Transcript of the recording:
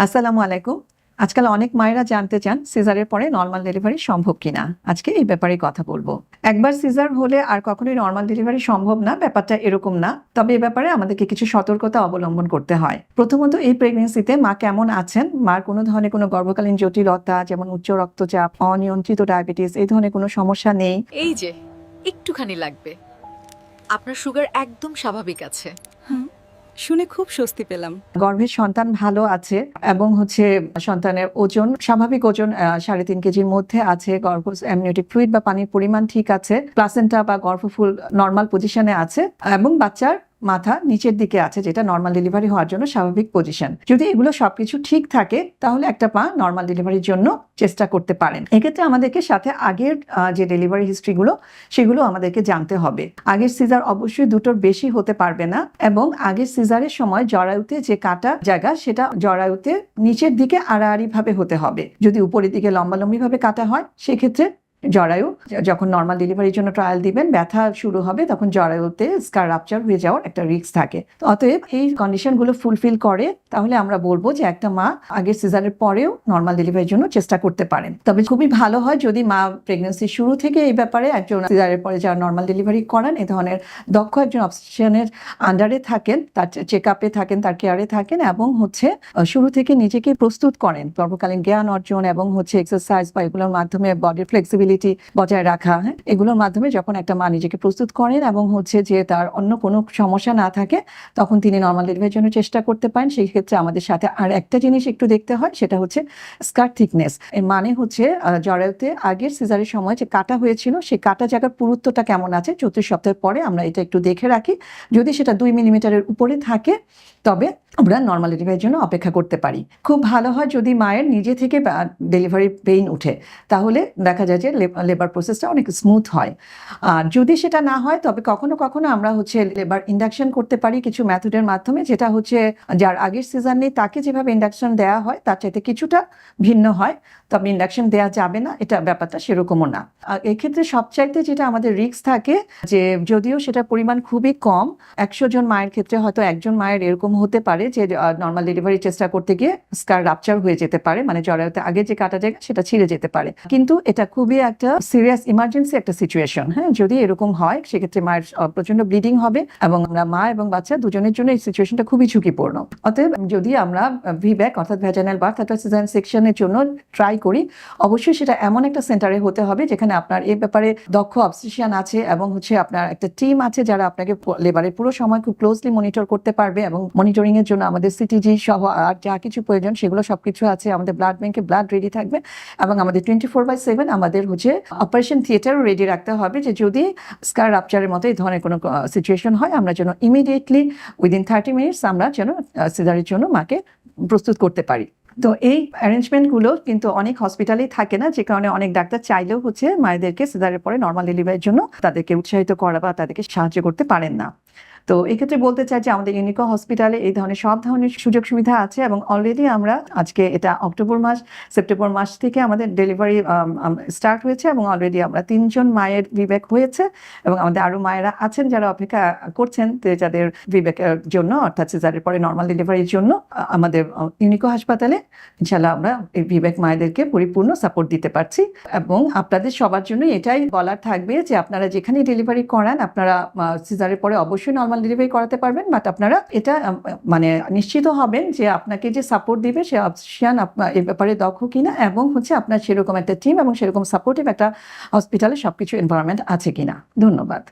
আসসালামু আলাইকুম। আজকাল অনেক মায়েরা জানতে চান সিজারের পরে নরমাল ডেলিভারি সম্ভব কিনা। আজকে এই ব্যাপারে কথা বলবো। একবার সিজার হলে আর কখনোই নরমাল ডেলিভারি সম্ভব না, ব্যাপারটা এরকম না। তবে এ ব্যাপারে আমাদেরকে কিছু সতর্কতা অবলম্বন করতে হয়। প্রথমত এই প্রেগন্যান্সিতে মা কেমন আছেন, মার কোনো ধরনের কোনো গর্ভকালীন জটিলতা যেমন উচ্চ রক্তচাপ, অনিয়ন্ত্রিত ডায়াবেটিস এই ধরনের কোনো সমস্যা নেই। এই যে একটুখানি লাগবে। আপনার সুগার একদম স্বাভাবিক আছে। শুনে খুব স্বস্তি পেলাম। গর্ভের সন্তান ভালো আছে এবং সন্তানের ওজন স্বাভাবিক ওজন 3.5 কেজির মধ্যে আছে। গর্ভ অ্যামনিওটিক ফ্লুইড বা পানির পরিমাণ ঠিক আছে। প্লাসেন্টা বা গর্ভফুল নরমাল পজিশনে আছে এবং বাচ্চার মাথা নিচের দিকে আছে, যেটা নরমাল ডেলিভারি হওয়ার জন্য স্বাভাবিক পজিশন। যদি এগুলো সবকিছু ঠিক থাকে তাহলে একটা মা নরমাল ডেলিভারির জন্য চেষ্টা করতে পারেন। এক্ষেত্রে আমাদেরকে সাথে আগের যে ডেলিভারি হিস্ট্রিগুলো সেগুলো আমাদেরকে জানতে হবে। আগের সিজার অবশ্যই দুটোর বেশি হতে পারবে না এবং আগের সিজারের সময় জরায়ুতে যে কাটা জায়গা সেটা জরায়ুতে নিচের দিকে আড়াআড়ি ভাবে হতে হবে। যদি উপরের দিকে লম্বালম্বি ভাবে কাটা হয় সেক্ষেত্রে জরায়ু যখন নরমাল ডেলিভারির জন্য ট্রায়াল দিবেন, ব্যথা শুরু হবে, তখন জরায়ুতে স্কার রাপচার হয়ে যাওয়ার একটা রিস্ক থাকে। অতএব এই কন্ডিশনগুলো ফুলফিল করে তাহলে আমরা বলবো যে একটা মা আগের সিজারের পরেও নরমাল ডেলিভারির জন্য চেষ্টা করতে পারেন। তবে খুবই ভালো হয় যদি মা প্রেগন্যান্সির শুরু থেকে এই ব্যাপারে একজন সিজারের পরে যারা নরমাল ডেলিভারি করান এই ধরনের দক্ষ একজন অবস্টেট্রিশিয়ানের আন্ডারে থাকেন, তার চেক আপে থাকেন, তার কেয়ারে থাকেন এবং শুরু থেকে নিজেকে প্রস্তুত করেন গর্ভকালীন জ্ঞান অর্জন এবং এক্সারসাইজ বা এগুলোর মাধ্যমে বডির ফ্লেক্সিবিলিটি বজায় রাখা, এগুলোর মাধ্যমে যখন একটা মা নিজেকে প্রস্তুত করেন এবং যে তার অন্য কোনো সমস্যা না থাকে তখন তিনি নরমাল ডেলিভারির জন্য চেষ্টা করতে পারেন। সেই ক্ষেত্রে আমাদের সাথে আর একটা জিনিস একটু দেখতে হয়, সেটা হচ্ছে স্কার থিকনেস। এর মানে জরায়ুতে আগের সিজারের সময় যে কাটা হয়েছিল সেই কাটা জায়গার পুরুত্বটা কেমন আছে 34 সপ্তাহের পরে আমরা এটা একটু দেখে রাখি। যদি সেটা 2 মিলিমিটারের উপরে থাকে তবে আমরা নরমাল ডেলিভারির জন্য অপেক্ষা করতে পারি। খুব ভালো হয় যদি মায়ের নিজে থেকে ডেলিভারি পেইন উঠে, তাহলে দেখা যায় যে লেবার প্রসেসটা অনেক স্মুথ হয়। আর যদি সেটা না হয় তবে কখনো কখনো আমরা লেবার ইন্ডাকশন করতে পারি কিছু মেথডের মাধ্যমে, যেটা যার আগের সিজার নেই তাকে যেভাবে ইন্ডাকশন দেওয়া হয় তার চাইতে কিছুটা ভিন্ন হয়। তবে ইন্ডাকশন দেওয়া যাবে না, এটা ব্যাপারটা সেরকমও না। এক্ষেত্রে সবচাইতে যেটা আমাদের রিস্ক থাকে, যে যদিও সেটা পরিমাণ খুবই কম, 100 জন মায়ের ক্ষেত্রে হয়তো একজন মায়ের এরকম হতে পারে যে নরমাল ডেলিভারি চেষ্টা করতে গিয়ে স্কার রাপচার হয়ে যেতে পারে, মানে জরায়ুতে আগে যে কাটা জায়গা সেটা ছিঁড়ে যেতে পারে। কিন্তু এটা খুবই একটা সিরিয়াস ইমার্জেন্সি একটা সিচুয়েশন। হ্যাঁ, যদি এরকম হয় সেক্ষেত্রে মায়ের প্রচন্ড ব্লিডিং হবে এবং আমরা মা এবং বাচ্চা দুজনের জন্য এই সিচুয়েশনটা খুবই ঝুঁকিপূর্ণ। অতএব যদি আমরা ভিব্যাক অর্থাৎ ভ্যাজাইনাল বার্থ অথবা সিজারিয়ান সেকশনের জন্য ট্রাই করি, অবশ্যই সেটা এমন একটা সেন্টারে হতে হবে যেখানে আপনার এই ব্যাপারে দক্ষ অবস্টেট্রিশিয়ান আছে এবং আপনার একটা টিম আছে যারা আপনাকে লেবারের পুরো সময় খুব ক্লোজলি মনিটর করতে পারবে। এবং মনিটরিং এর জন্য আমাদের সিটিজি সহ আর যা কিছু প্রয়োজন সেগুলো সবকিছু আছে। আমাদের ব্লাড ব্যাংকে ব্লাড রেডি থাকবে এবং আমাদের 24/7 আমাদের অপারেশন থিয়েটারও রেডি রাখতে হবে, যে যদি স্কার রাপচারের মতো এই ধরনের কোনো সিচুয়েশন হয় আমরা যেন ইমিডিয়েটলি উইদিন 30 মিনিটস আমরা যেন সিজারের জন্য মাকে প্রস্তুত করতে পারি। তো এই অ্যারেঞ্জমেন্টগুলো কিন্তু অনেক হসপিটালেই থাকে না, যে কারণে অনেক ডাক্তার চাইলেও মায়েদেরকে সিজারের পরে নরমাল ডেলিভারির জন্য তাদেরকে উৎসাহিত করা বা তাদেরকে সাহায্য করতে পারেন না। তো এক্ষেত্রে বলতে চাই যে আমাদের ইউনিকো হসপিটালে এই ধরনের সব ধরনের সুযোগ সুবিধা আছে এবং অলরেডি আমরা আজকে এটা সেপ্টেম্বর মাস থেকে আমাদের ডেলিভারি স্টার্ট হয়েছে এবং অলরেডি আমরা 3 জন মায়ের ভিব্যাক হয়েছে এবং আমাদের আরো মায়েরা আছেন যারা অপেক্ষা করছেন যাদের ভিব্যাকের জন্য অর্থাৎ সিজারের পরে নরমাল ডেলিভারির জন্য আমাদের ইউনিকো হাসপাতালে ইনশাআল্লাহ আমরা এই ভিব্যাক মায়েদেরকে পরিপূর্ণ সাপোর্ট দিতে পারছি। এবং আপনাদের সবার জন্য এটাই বলার থাকবে যে আপনারা যেখানে ডেলিভারি করান আপনারা সিজারের পরে অবশ্যই নরমাল ডেলিভারি করাতে পারবেন, বাট আপনারা এটা মানে নিশ্চিত হবেন যে আপনাকে যে সাপোর্ট দিবে সে অবস্টেট্রিশিয়ান এই ব্যাপারে দক্ষ কিনা এবং আপনার সেরকম একটা টিম এবং সেরকম সাপোর্টিভ একটা হসপিটালে সবকিছু এনভায়রনমেন্ট আছে কিনা। ধন্যবাদ।